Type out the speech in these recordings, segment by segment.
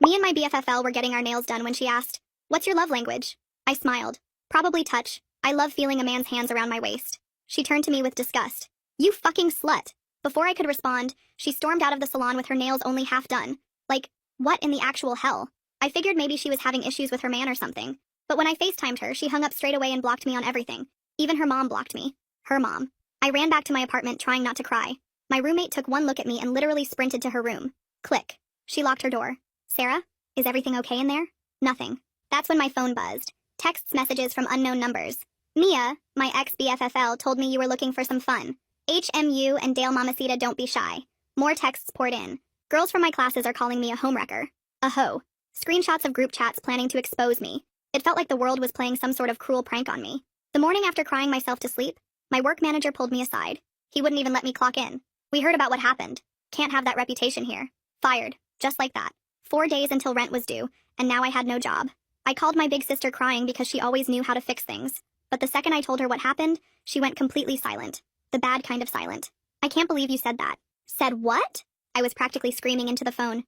Me and my BFFL were getting our nails done when she asked, "What's your love language?" I smiled. "Probably touch. I love feeling a man's hands around my waist." She turned to me with disgust. "You fucking slut." Before I could respond, she stormed out of the salon with her nails only half done. Like, what in the actual hell? I figured maybe she was having issues with her man or something. But when I FaceTimed her, she hung up straight away and blocked me on everything. Even her mom blocked me. Her mom. I ran back to my apartment trying not to cry. My roommate took one look at me and literally sprinted to her room. Click. She locked her door. "Sarah? Is everything okay in there?" Nothing. That's when my phone buzzed. Texts messages from unknown numbers. "Mia, my ex-BFFL, told me you were looking for some fun. HMU and Dale Mamacita, don't be shy." More texts poured in. Girls from my classes are calling me a homewrecker. A hoe. Screenshots of group chats planning to expose me. It felt like the world was playing some sort of cruel prank on me. The morning after crying myself to sleep, my work manager pulled me aside. He wouldn't even let me clock in. "We heard about what happened. Can't have that reputation here." Fired. Just like that. 4 days until rent was due, and now I had no job. I called my big sister crying because she always knew how to fix things. But the second I told her what happened, she went completely silent. The bad kind of silent. "I can't believe you said that." "Said what?" I was practically screaming into the phone.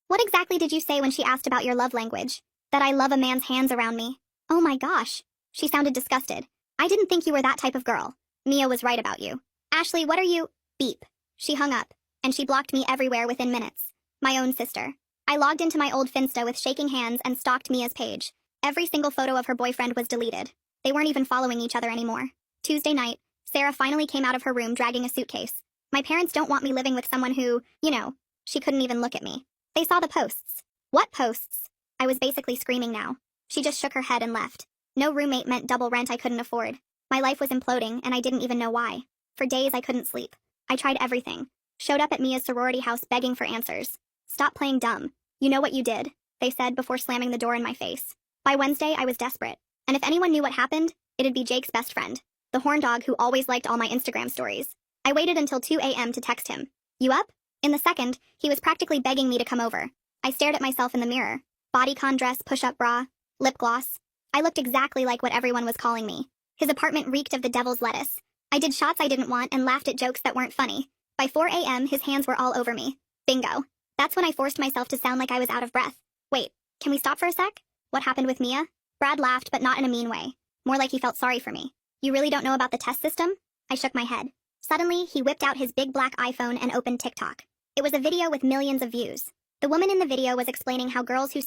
What exactly did you say when she asked about your love language?" "That I love a man's hands around me." "Oh my gosh." She sounded disgusted. "I didn't think you were that type of girl." "Mia was right about you." "Ashley, what are you—" Beep. She hung up, and she blocked me everywhere within minutes. My own sister. I logged into my old Finsta with shaking hands and stalked Mia's page. Every single photo of her boyfriend was deleted. They weren't even following each other anymore. Tuesday night, Sarah finally came out of her room dragging a suitcase. My parents don't want me living with someone who, she couldn't even look at me. They saw the posts. "What posts?" I was basically screaming now. She just shook her head and left. No roommate meant double rent I couldn't afford. My life was imploding, and I didn't even know why. For days I couldn't sleep. I tried everything. Showed up at Mia's sorority house begging for answers. "Stop playing dumb. You know what you did," they said before slamming the door in my face. By Wednesday, I was desperate. And if anyone knew what happened, it'd be Jake's best friend. The horn dog who always liked all my Instagram stories. I waited until 2 a.m. to text him. "You up?" In the second, he was practically begging me to come over. I stared at myself in the mirror. Bodycon dress, push-up bra, lip gloss. I looked exactly like what everyone was calling me. His apartment reeked of the devil's lettuce. I did shots I didn't want and laughed at jokes that weren't funny. By 4 a.m., his hands were all over me. Bingo. That's when I forced myself to sound like I was out of breath. "Wait, can we stop for a sec? What happened with Mia?" Brad laughed, but not in a mean way. More like he felt sorry for me. "You really don't know about the test system?" I shook my head. Suddenly, he whipped out his big black iPhone and opened TikTok. It was a video with millions of views. The woman in the video was explaining how girls who